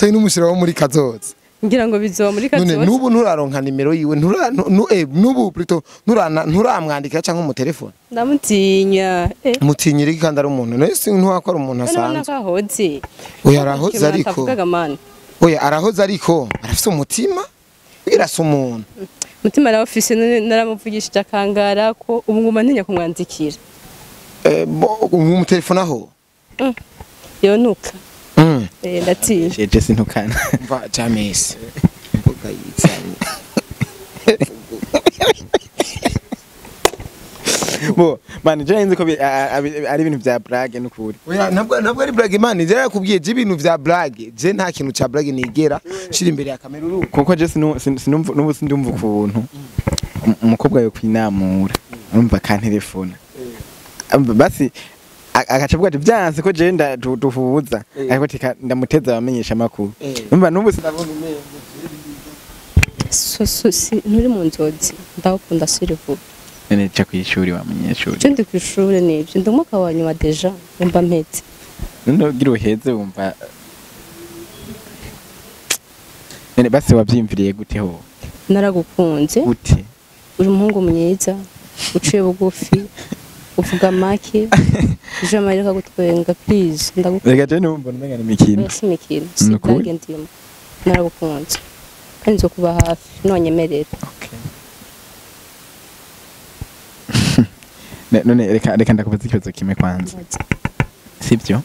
cyane n'umushira wo muri kazoza ngira ngo bizoba muri kazoza none nubu nturaronka nimero yiwe nubu plutôt nturamwandika cyangwa mu telefone ndamutinya mutinyira kandi ari umuntu no si ntwakora umuntu asanzwe nakahoze oya arahoze ariko oya arahoze ariko arafite umutima birasa umuntu umutima ara office naramuvugishije akangara ko ubu nguma ntinya kumwandikira mu telefone aho yo nuka ndatinya jeje sintukana mva James mvuga yitsanye bo man je nzi ko ari ibintu bya blague n'ukuri oya ntabwo ari blague man je yakubwiye je ibintu bya blague je nta kintu cha blague nigera shira imbere ya kamera uru kuko je sinumva sindumva ukuntu umukobwa yo kwinamura urumva kan telefone basi agacavuga ati byanze ko je duhuza ariko tika ndamuteza abamenyesha makuru urumva nubu sinabona umenye si nturi mu nzozi ndakunda sirivu nene cha kwishuri wa munyeshuri cyo ndi kwishuri nibyo ndi umwaka wa nyuma deja umba mpetse none gira uheze wumva nene basi wavyimviriye gute ho naragukunze gute uri umuhungu mwiza uciye bugufi uvuga make uje amareka gutwenga please ndagukunda rega je numva umenga ni mikino si mikino si ndimo naragukunze kandi zo kuba hafi nonyemerera okay none reka ndakubaza ikibazo kimwe kwanza sibyo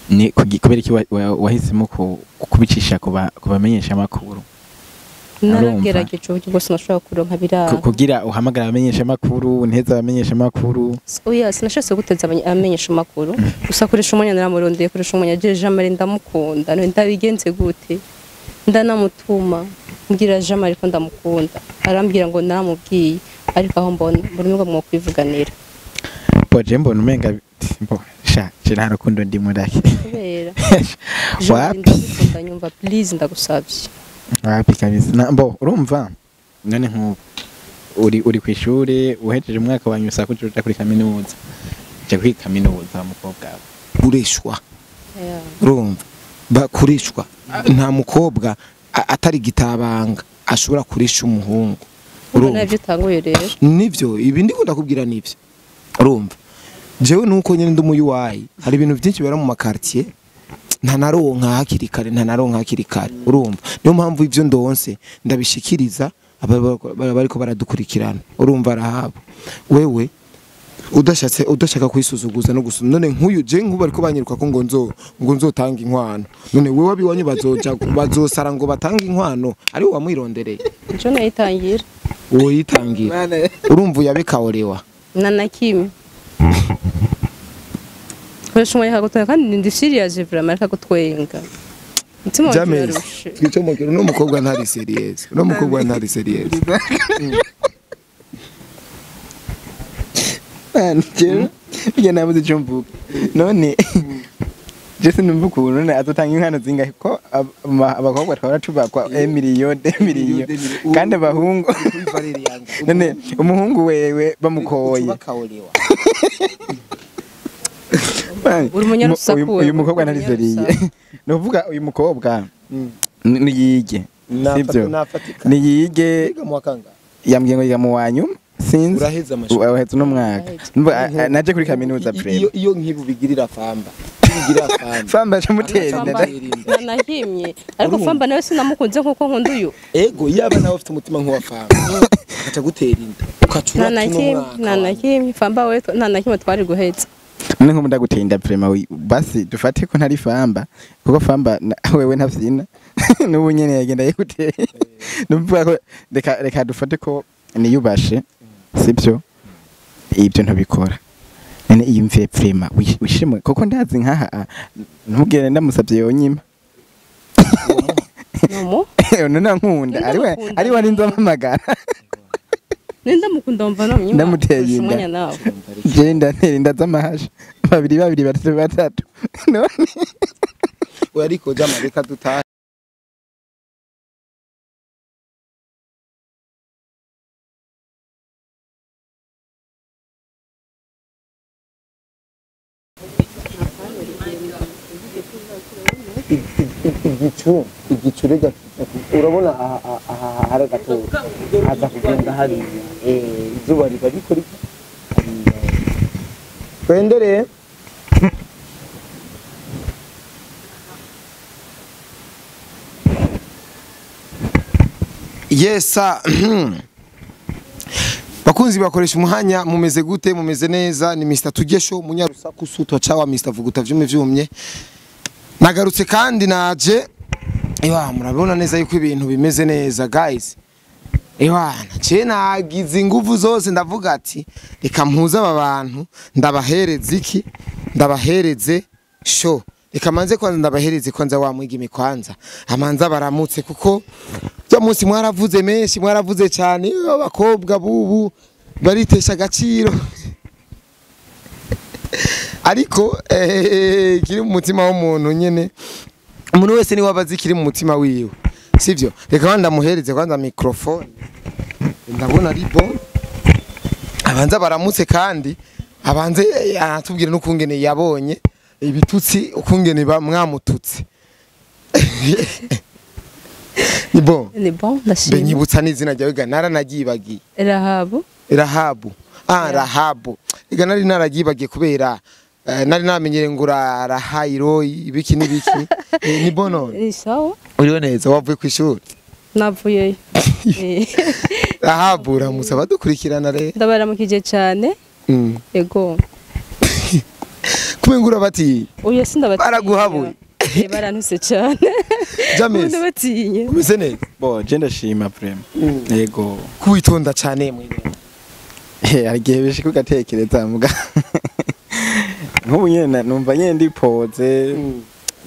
ni kubera iki wahisemo kubicisha kubamenyesha makuru naragerageje uburyo bwose nashobora kuronka birara kugira uhamagara abamenyesha makuru nteza abamenyesha makuru oya sinashatse guteza abamenyesha makuru gusa koresha umwanya naramurondeye koresha umwanya jeje amare ndamukunda none ndabigenze gute ndanamutuma mbwira Jean ariko ndamukunda arambwira ngo naramubwiye ariko aho mbona ngo mwo kwivuganira boje mbona umenga mbo sha je nta rukundo ndimo ndake kubera wapi ndanyumva please ndagusabye wapi kabisa mbo urumva none nkubu uri kwishuri uhejeje umwaka wa nyusa kuja kuri kaminuza je kuri kaminuza mukobwa ureshwa urumva bakurishwa nta mukobwa atari gitabanga ashobora kurisha umuhungu urumva navyo tanguye rero nivyo ibi ndi ndakubwira nivyo urumva jewe nuko nyene ndumuyu wayi hari ibintu byinshi bera mu makartier nta naronka hakiri kare urumva niyo mpamvu ivyo ndonse ndabishikiriza bariko baradukurikirana urumva rahabu wewe udashaka kwisuzuguza no gusuna none nkuyu je nkuba ariko banyiruka ko ngo nzotanga inkwano none wewe abiwanyu bazosara ngo batanga inkwano ari wamwirondereye cyo nayitangira uwo yitangira urumva yabikaorewa nanakimwe kwesha umwe hakutwenga kandi ndi serious vraiment akagutwenga mutima warushe twico mukero no mukobwa ntari serious no mukobwa ntari serious Anjye nabuze cyo mvuga none Jesse numva ukuntu none azotanga inkano zingahe ko abakobwa twara tubakwa 1 million 2 million kandi abahungu none umuhungu wewe bamukoye uyu mukobwa ntari seriye novuga uyu mukobwa ni yige sivyo ni yige yambwiye ngo yiga mu wanyu sinzi uraheza amashuri uraheza no mwaka naje kuri kaminuza prem iyo nkibu bigirira famba famba chamutera nanahimye ariko famba nawe sinamukunze nkuko nkunda uyu ego yaba nawe ufite umutima nkuwa famba acha gutera inda ukacura nanahimye famba we nanahimye twari guheza none nko ndagutinda prema basi dufate ko ntari famba kuko famba wewe ntavyina n'ubu nyene yagenda yiguteye numva ko reka dufate ko niyubashe sibyo ibyo ntabikora nene iyi mve prema wishimwe kuko ndazi nkaha ntugere ndamusabye yonyima nomo none nkunda ari wari nzamamagara nenda mukunda mva no nyima ndamuteye inda nawe genda nterinda z'amahasha babiri batatu none we ariko jama reka dutahe igicu rega urabona aha hari gato haza kugenda hari izuba riba rikora twendereye yesa bakunzi bakoresha umuhanya mumeze gute mumeze neza ni Mr Tugesho munyarusaku sutwa cawa Mr Vuguta vyume vyumye nagarutse kandi naje murabona neza yuko ibintu bimeze neza guys je nagize ingufu zose ndavuga ati reka mpuza aba bantu ndabahereze iki ndabahereze show reka manze kwanza ndabahereze kwanza wamwigimi kwanza amanza baramutse kuko bya munsi mwaravuze menshi mwaravuze cyane abakobwa bubu baritesha agaciro ariko kiri mu mutima w'umuntu nyene umuntu wese ni wabazi kiri mu mutima wiwe sivyo reka banda muhereze kwanza microphone ndabona ari bon abanza baramutse kandi abanze atubwire n'ukungene yabonye ibitutsi ukungene mwamututse ni bon ndashimye benyibutsa n'izina ryawe ganara nagibagiye Rahabu Rahabu ega nari naragibagiye kubera nari namenyere ngura Rahahiye ibiki n'ibiki ni bono ni sawa uriho neza wavuye ku ishuri navuyeyo Rahabu uramutse badukurikirana rero ndabaramukije cyane ego kubengura bati uye sindabatiye baraguhabuye barantuse cyane James ndabatinye umeze neza bo je ndashima vraiment yego kwitonda cyane mwene arigihe bishika ugatekereza muga nk'ubu nyene numva nyene ndipoze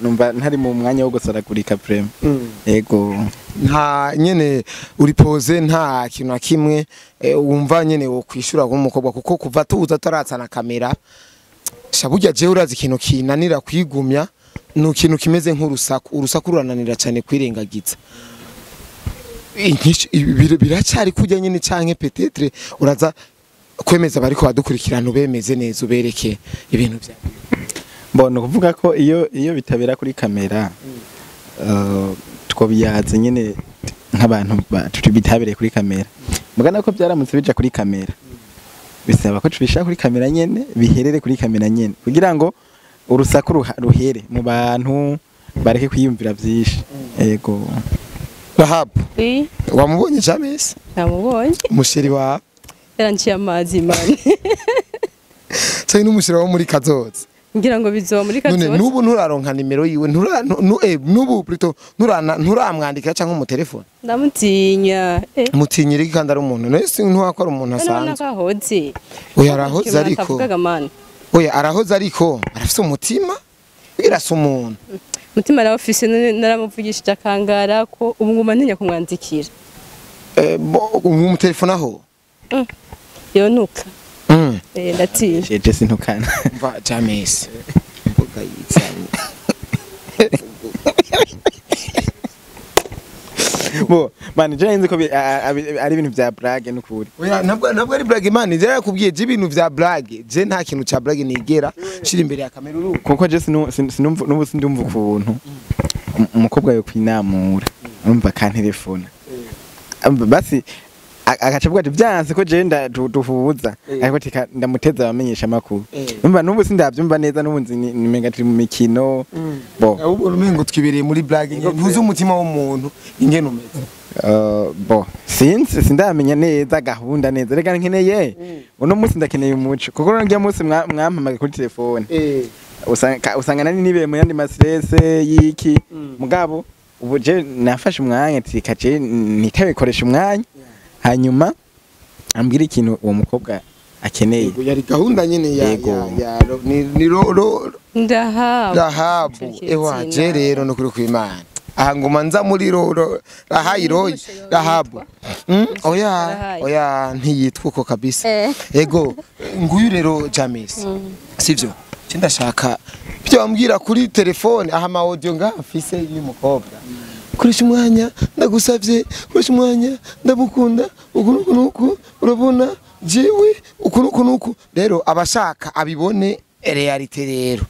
numva ntari mu mwanya wo gusaragurika vraiment yego nta nyene uri pose nta kintu na kimwe wumva nyene wo kwishura nk'umukobwa kuko kuva tuza taratsana kamera shaburya je urazi ikintu kinanira kwigumya no kintu kimeze urusaku rurananira cyane kwirengagiza biracari kujya nyene canke peut-être uraza kwemeza bariko badukurikirana bemeze neza ubereke ibintu bya mbona kuvuga ko iyo bitabera kuri kamera twobiyaze nyene nk'abantu bitabere kuri kamera mugana ko byaramutse bija kuri kamera bisaba ko tubishaka kuri kamera nyene biherere kuri kamera nyene kugira ngo urusaku ruhere mu bantu bareke kwiyumvira byinshi yego Rahabu wamubonye James namubonye umusheri wa yarangiye amazi mani cyane n'umusheri wo muri Kazoza ngira ngo bizoba muri Kazoza none nubu nturaronka nimero yiwe nubu plutôt nturamwandika cyangwa mu telefone ndamutinya mutinyire kandi ari umuntu nese ntuwakora umuntu asanzwe nakahoze oya arahoze ariko oya arahoze ariko arafite umutima birasa umuntu umutima nawe ofisi naramuvugishije akangara ko ubu nguma ntinya kumwandikira mu telefone aho yo nuka ndatinya jeje sintukana mva James mvuga yitsanye bo man je nzi ko ari ibintu bya blague n'ukuri oya nabwo ari blague man je yakubwiye je ibintu bya blague je nta kintu cha blague nigera shira imbere ya kamera uru kuko je sinumva sindumva ukuntu umukobwa yo kwinamura urumva kan telefone basi agacavuga ati byanze ko je duhuza ariko tika ndamuteza abamenyesha makuru umva nubu sindavyumva neza n'ubunzi nimenga turi mu mikino bo ahubwo umengo twibereye muri blague ntuzi umutima w'umuntu ingene umeze bo sindamenya neza gahunda neza rega nkeneye uno munsi ndakeneye umuco kuko ngiye munsi mwampamaga kuri telefone usanga nani nibeye mu yandi mastresse yiki mugabo ubu je nafashe umwanya tikaje nitabikoresha umwanya hanyuma ambwira ikintu uwo mukobwa akeneye yari gahunda nyene ya ni Rahabu je rero no kuri kwimana aha ngoma nza muri Rahahiye Rahabu oya ntiyitwa uko kabisa ego nguyu rero James sivyo ndashaka byo ambwira kuri telefone aha ma audio ngafise y'umukobwa kurisha umwanya ndagusavye kurisha umwanya ndamukunda ukunuku urabona jewe ukunuku rero abashaka abibone realite rero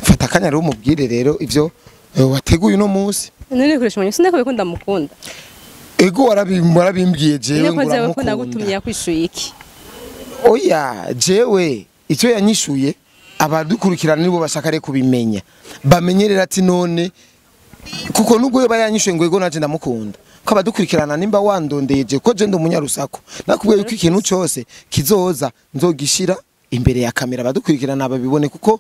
fata kanya rero umubwire rero ivyo wateguye no munsi none koresha umwanya sinako bikunda mukunda ego warabimbwiye jewe niko zawe ko nguramukunda nagutumye yakwishuye iki oya jewe icyo yanyishuye abadukurikirana nibo bashaka reko kubimenya bamenyerera ati none kuko nubwo yoba yanyishuye ngo ego naje ndamukunda ko abadukurikirana nimba wandondeje ko je ndo munyarusako nakubwiye yuko ikintu cyose kizoza nzogishira imbere ya kamera abadukurikirana babibone kuko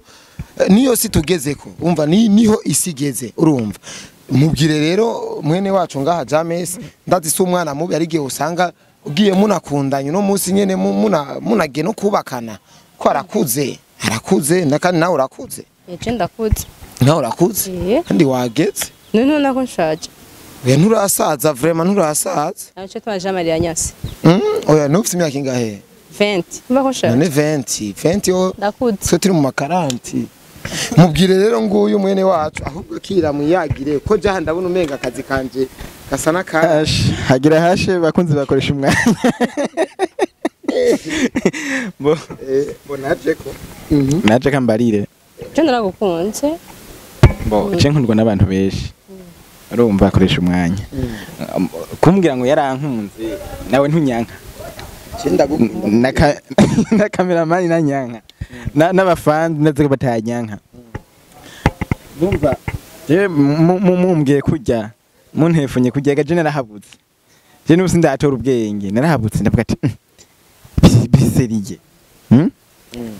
niyo si tugezeko umva niho isigeze urumva mubwire rero mwene wacu ngaha James ndazi si umwana mubi ari gihe usanga ugiye munakundanye no munsi nyene munage no kubakana ko arakuze nakandi nawe urakuze eje ndakuze nawe urakuze kandi wageze none nako nshaje oya nturasaza vraiment nturasaza aje twaje Maria Nyasi oya nufite imyaka ingahe 20 mbako nshaje none 20 yo ndakuze so turi mu makaranti mubwire rero nguyu mwene wacu ahubwo kira muyagire ko jaha ndabona umenga akazi kanje gasa nakaje hagira hashe bakunzi bakoresha umwanya bo naje ko naje kambarire je ndaragukunze bo je nkundwa n'abantu benshi urumva bakoresha umwanya kumbwira ngo yarankunze nawe ntunyanka na cameraman na nyanka n'abafans ndaze batanyanka ndumva je mumbwiye kujya muntefunye kujya gaje narahabutse je nubusi ndatora ubwenge narahabutse ndavuga ati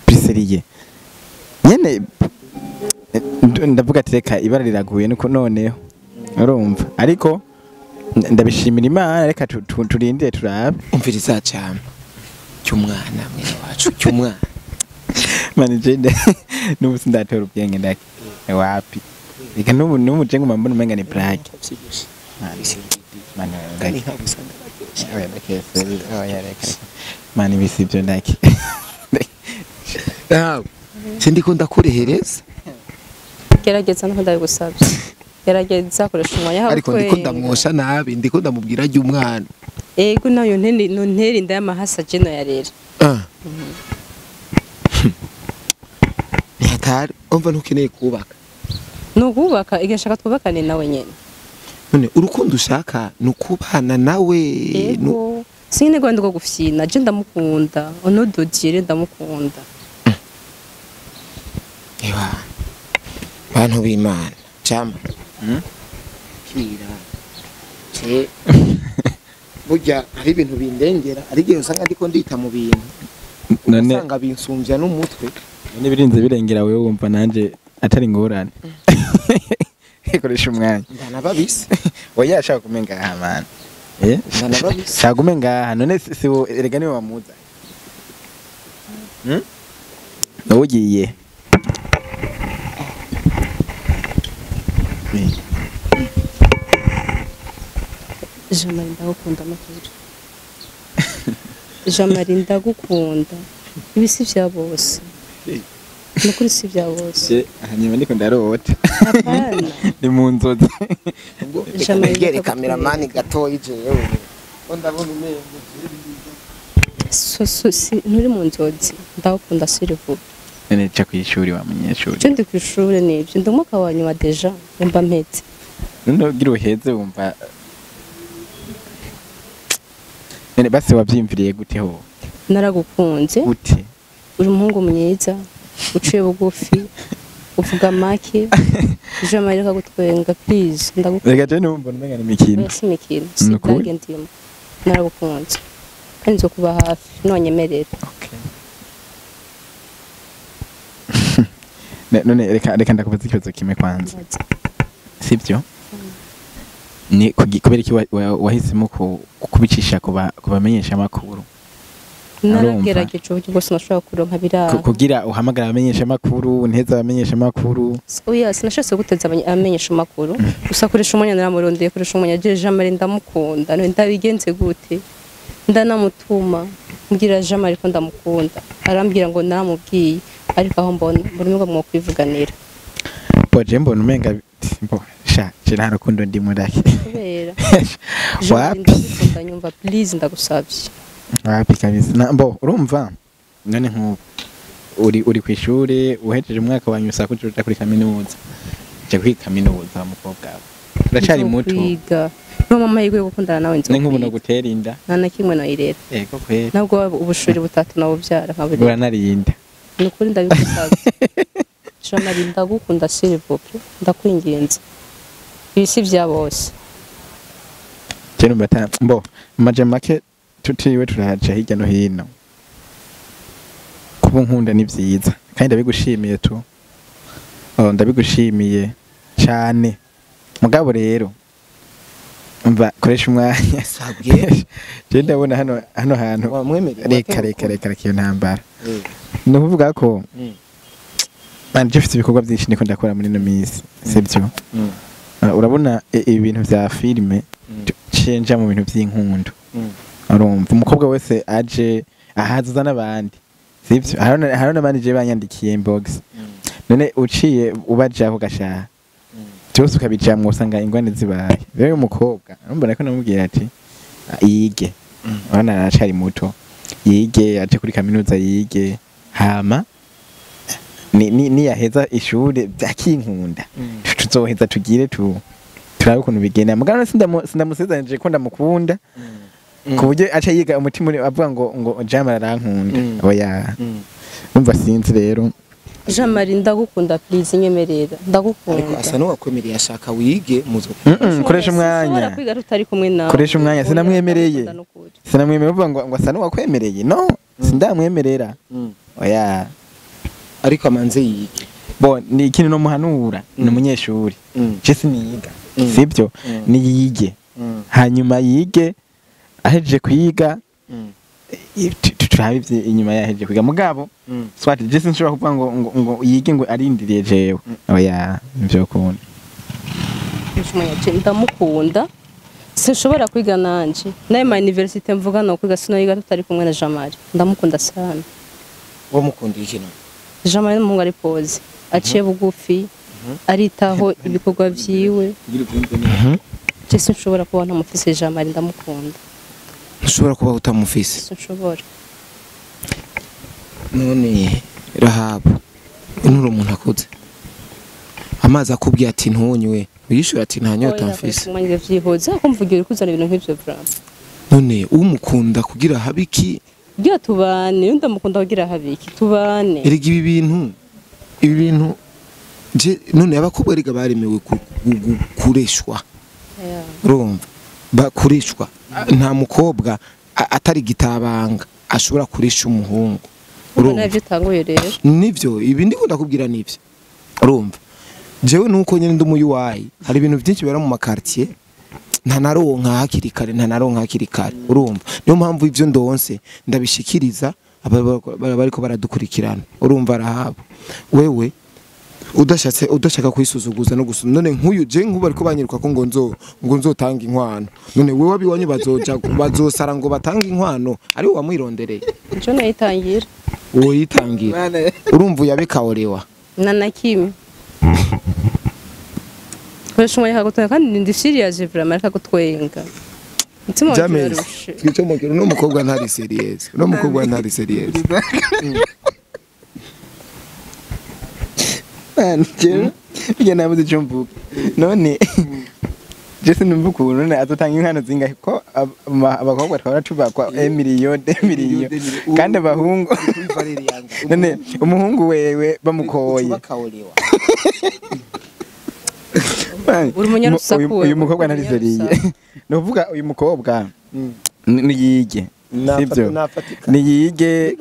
biseriye nyene ndavuga ati reka ibara riraguye nuko noneho urumva ariko ndabishimira Imana reka turindire turabe umviriza cyane cy'umwana mwene wacu cy'umwana managende nubusi ndatora ubwenge ndake wapi reka nubu jengo mbona umenga ni black mani bisibyo ndake sindiko ndakurehereza gerageza no ndabigusabye gerageza koresha umwanya hawe ariko ndiko ndamwosha nabi ndiko ndamubwira ajya umwana ego nayo nteri inda y'amahasa jeno ya rero ntari umva ntukeneye kubaka nukubaka igashaka twubakane nawe nyene none urukundo ushaka nukubana nawe ego sine gwanda go gufyina je ndamukunda ono dodire ndamukunda ewa bantu b'Imana Jama kira je burya hari ibintu bindengera ari gihe usanga ndiko ndita mu bintu none usanga binsumvya n'umutwe none birinze birengera wewe wumva nanje atari ngorane koresha umwanya ndana babisi oya ashaka kumenga hamana ndana babisi shaka kumenga none si erega niwe wamuza ugiye Jamari ndagukunda makuru Jamari ndagukunda ibisi vya bose nukuri si vya bose hanyuma ndiko ndarota apana ni mu nzozi Jamari gere cameraman gatoyi jewe ndabona umenye si nturi mu nzozi ndagukunda sirivu nene cha kwishuri wa munyeshuri je ndi kwishuri nivyo ndumuka wanyuma deja umba mpetse none ugira uheze wumva nene basi wavyimviriye gute ho naragukunze gute uri umuhungu mwiza uciye bugufi uvuga make je amareka gutwenga please ndagukunda rega je numva umenga ni mikino si mikino si blage ndimo naragukunze kandi zo kuba hafi nonyemerera okay none reka ndakubaza ikibazo kimwe kwanza sibyo ni kubera iki wahisemo kubicisha kubamenyesha amakuru naragerageje uburyo bwose nashobora kuronka birara kugira uhamagara abamenyesha amakuru nteza abamenyesha amakuru oya sinashatse guteza abamenyesha amakuru gusa koresha umwanya naramurondeye koresha umwanya Jamari ndamukunda none ndabigenze gute ndanamutuma mbwira Jamari ko ndamukunda arambwira ngo naramubwiye ariko aho mbona nubwo mwokwivuganira boje mbona umenga sha je nta rukundo ndi murake kubera wapi ndanyumva please ndagusabye wapi kabisa urumva none nkubu uri kwishuri uhejeje umwaka wa nyusa kujuta kuri kaminuza je kwiga kaminuza Wamukobwa uracari muto kwiga no amahirwe yo gukundana nawe nzo nk'ubu no gutera inda nta na kimwe no irera yego kweri nabwo ubushuri butatu nabo byara nkaburi uranarinda ni ukuri ndabigusaba Jamari ndagukunda s'il vous plaît ndakwinginze ibisi bya bose cyane mbata mbo maje make tutiwe turahaca hirya no hino kuba nkunda ni vyiza kandi ndabigushimiye tu ndabigushimiye cyane mugabo rero umva koresha umwanya sabwe je ndabona hano hantu reka kiyo ntambara no kuvuga ko banje mfite ibikorwa byinshi niko ndakora muri no minsi sibyo urabona ibintu vya filme cenja mu bintu by'inkundo urumva umukobwa wese aje ahaza n'abandi sibyo harona n'abandi je banyandikiye inbox none uciye ubajaho gashaha cyose ukabijamwe usanga ingwane zibaye rero umukobwa urumva ko namubwira ati yige urana aracari muto yige aje kuri kaminuza yige hama ni yaheza ishure byakinkunda tuzoheza tugire turabe ukuntu bigenda mugana sindamusezanije ko ndamukunda ku buryo aca yiga umutima avuga ngo Jamari arankunda oya numva sinzi rero Jamari ndagukunda please nyemerera ndagukunda ariko asa no wakwemereye ashaka wige muzo koresha umwanya kwiga tutari kumwe nawe koresha umwanya sinamwemereye uvuga ngo asa no wakwemereye no sindamwemerera oya ariko amanze yige bo ni ikintu no muhanura ni umunyeshuri je siniga sibyo ni yige hanyuma yige aheje kwiga turabivye inyuma yaheje kwiga mugabo swati je sinshobora kuvuga ngo yige ngo arindiriye jewe oya nivyo kuntu ndamukunda sinshobora kwiga nanje naye ma university mvuga no kwiga sinoyiga tutari kumwe na Jamari ndamukunda sana wo mukundiye kino Jamari n'umuhungu ari pose aciye bugufi aritaho ibikorwa vyiwe je sinshobora kuba ntamufise Jamari ndamukunda ushobora kuba utamufise sinshobora none Rahabu unura umuntu akuze amazi akubwiye ati ntunywe uyishura ati nta nyota mfise umwanya vyihoza akumvugira uri kuzana ibintu nk'ivyo vraiment none umukunda kugira habiki byo tubane ndamukunda kugira habiki tubane erega ibi bintu je none abakobwa riga baremewe kureshwa urumva bakurishwa nta mukobwa atari gitabanga ashobora kurisha umuhungu urumva navyo tanguye rero nivyo ibi ndiko ndakubwira nivyo urumva jewe nuko nyene ndumuyu wayi hari ibintu byinshi bera mu makartier nta naronka hakiri kare urumva niyo mpamvu ivyo ndonse ndabishikiriza bariko baradukurikirana urumva Rahabu wewe udashaka kwisuzuguza no gusuna none nkuyu je nkuba ariko banyiruka ko ngo nzotanga inkwano none wewe abiwanye bazosara ngo batanga inkwano ari wamwirondereye ico nayitangira uwo yitangira urumva yabikaorewa nana kimwe Kwesha umwanya kagutanga kandi ndi serious vraiment kagutwenga Mutima warushe Twico mugero no mukobwa ntari serious Angel bijya nabuze cyo mvuga none Jesse numva ukuntu none azotanga inkano zingahe ko abakobwa twara tubakwa 1 million 2 million kandi abahungu none umuhungu wewe bamukoye uyu mukobwa narizeriye novuga uyu mukobwa ni yige sibyo ni yige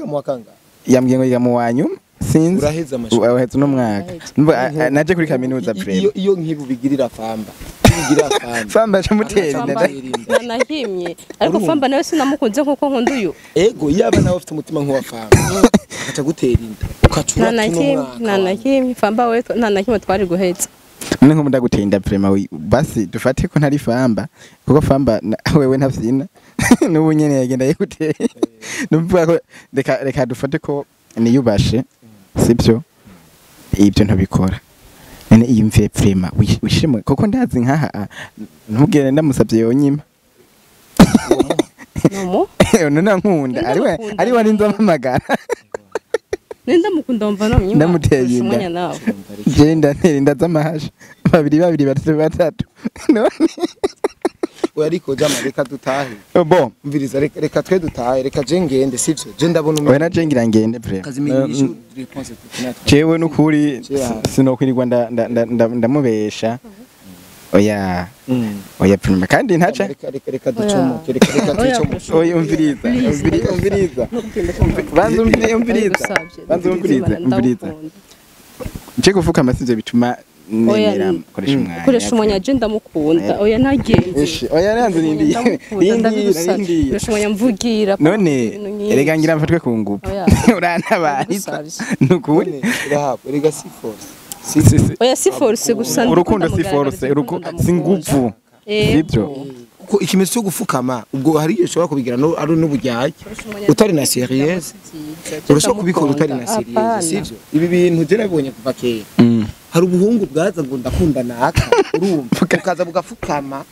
yambwiye ngo yiga mu wanyu sinzi uraheza no mwaka naje kuri kaminuza prem iyo nkibu bigirira famba chamutenda nanahimye ariko famba nawe sinamukunze nkuko nkunda uyu ego yaba nawe ufite umutima nkuwa famba acha gutera inda ukacura nanahimye famba we nanahimye twari guheza none nko ndagutenda prema basi dufate ko ntari famba kuko famba wewe ntavyina n'ubu nyene yagenda yeguteye numva ko reka dufate ko niyubashe sibyo ibyo ntabikora nene iyumviye prema wishimwe koko ndazi nkaha ntugere ndamusabye yonyima nomo none nkunda ari wari nzamamagara nenda mukunda wumva no mnyima Ndamuteye inda. umwanya nawe Genda nterinda z'amahasha babiri batatu none we ariko jama reka dutahe bon umviriza reka twe dutahe reka je ngende sivyo je ndabona oya naje ngira ngende pre kazimenyesha response tutinatwa jewe nukuri sinokwirirwa ndamubesha oya oya prima kandi ntaca reka ducomoke reka ducomoke oya umviriza banza umviriza nje kuvuka amasinzo bituma nemera koresha umwanya je ndamukunda oya ntagenze oya nanze nindi koresha umwanya mvugira none erega ngira mfatwe ku ngufu urantabariza nukuri rega si force oya si force gusa urukundo si force si nguvu sibyo kuko ikimenyetso cyo gufukama ubwo hari iyo ushobora kubigira no ari n'ubujyaye utari na serieuse urashobora kubikora utari na serieuse sivyo ibi bintu je nabonye kuva kera hari ubuhungu bwaza ngo ndakunda naka urumva ukaza bugafukama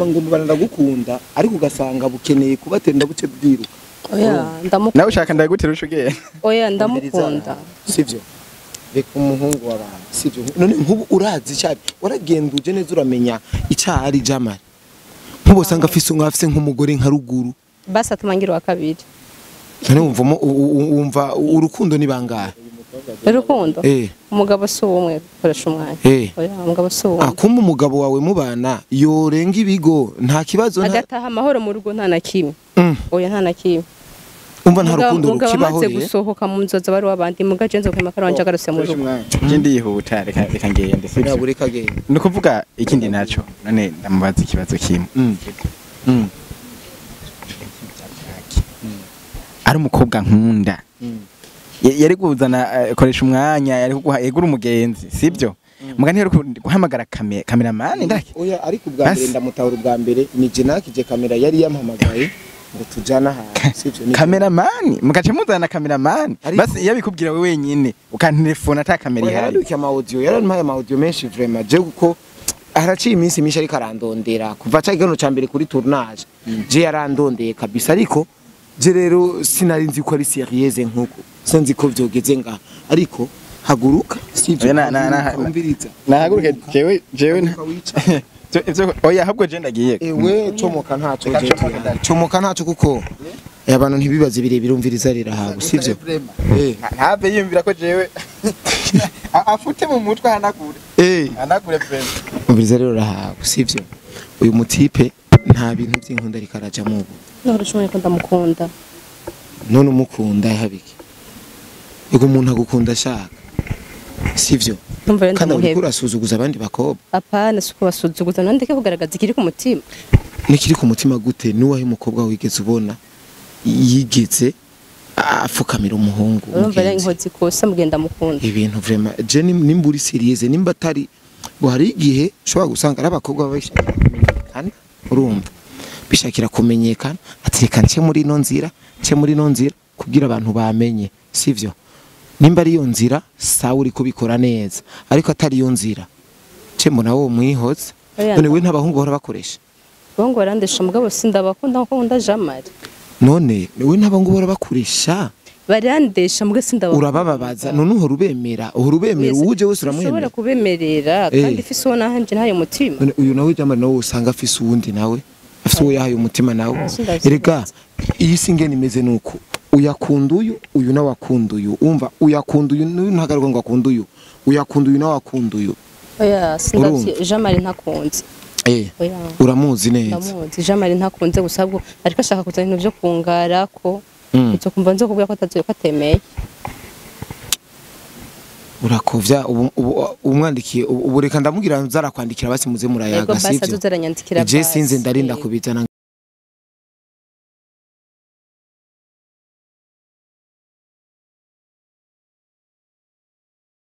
ngo mubana ndagukunda ariko ugasanga bukeneye kubatenda buce bwiruka oya ndamukunda nawe ushaka ndagutera ushugeye oya ndamukunda sivyo reka umuhungu w'abantu sivyo none nkubu urazi cyane waragenduje neza uramenya icyari jamari nkubo sanga afise nk'umugore nka ruguru basi atumangira wa kabiri none wumva urukundo ni bangahe urukundo umugabo si umwe koresha umwanya oya umugabo si umwe akuma umugabo wawe mubana yorenga ibigo nta kibazo agataha amahoro mu rugo nta na kimwe oya nta na kimwe umva nta rukundo rukibaho rero gusohoka mu nzoza bari wabandi mugaje nzo kwema karanje agaruse mu rugo je ndihuta reka ngende sibyo ntabwo reka genda no kuvuga ikindi naco none ndamubaza ikibazo kimwe ari umukobwa nkunda yari kuzana koresha umwanya yari yegura umugenzi sibyo mugani rero guhamagara cameraman ndake oya ariko ubwambere ndamutahura ubwambere ni je nakije kamera yari yampamagaye ngo tujana ha sivyo ni cameraman mugace muzana cameraman basi yabikubwira we wenyine ukantelefona ata kamera ihari yari ama audio yari ama audio menshi vraiment je guko araciye iminsi myinshi ariko arandondera kuva cagano cambere kuri tournage je yarandondeye kabisa ariko je rero sinarinzi ko ari serieuse nkuko sinzi ko vyogeze nga ariko haguruka sivyo umviriza nahaguruke jewe oya ahubwo je ndagiye ewe comoka ntaco kuko abantu ntibibaze birebire umviriza rirahabu sivyo ntave yumvira ko jewe afute mu mutwe hanagure prema umviriza rero rahabu sivyo uyu mutipe nta bintu by'inkunda rikaraja mu ubu none ushobora ko ndamukunda none umukunda yahabiki yego umuntu agukunda ashaka sivyo kandi uriko urasuzuguza abandi bakobwa apana suko basuzuguza nandike kugaragaza ikiri ku mutima nikiri ku mutima gute niwahe umukobwa wigeze ubona yigeze afukamira umuhungu urumva rero inkozi kosa mugenda mukunda ibintu vraiment je nimba uri serieuse nimba atari bo hari igihe ushobora gusanga ari abakobwa babishakira kumenyekana urumva bishakira kumenyekana atireka nce muri no nzira kugira abantu bamenye sivyo nimba ari yo nzira sawa uri kubikora neza ariko atari yo nzira ce mbona wo mwihoza none we ntabahungu bahora bakoresha bongo barandesha mugabo sindabakunda nko nkunda Jamari none we ntabahungu bahora bakoresha barandesha mugabo sindabakunda urabababaza none uhora ubemera uje wese uramwemera ushobora kubemerera kandi ifise uwo nahanje ntayo mutima none uyu nawe Jamari nawe usanga afise uwundi nawe afise uwo yahaye umutima nawe erega iyi singene imeze nuko uyakunda uyu nawe akunda uyu umva uyakunda uyu ntagaruka ngo akunda uyu uyakunda uyu nawe akunda uyu oya sindavye Jamari ntakunze uramuzi neza ndamuzi Jamari ntakunze gusabwo ariko ashaka kuzana ibintu byo kungara ko icyo kumva nzo kubwira ko atazuye ko atemeye urakovya umwandikiye ubu reka ndamubwira nzarakwandikira basi muze murayaga sivyo je sinze ndarinda kubizana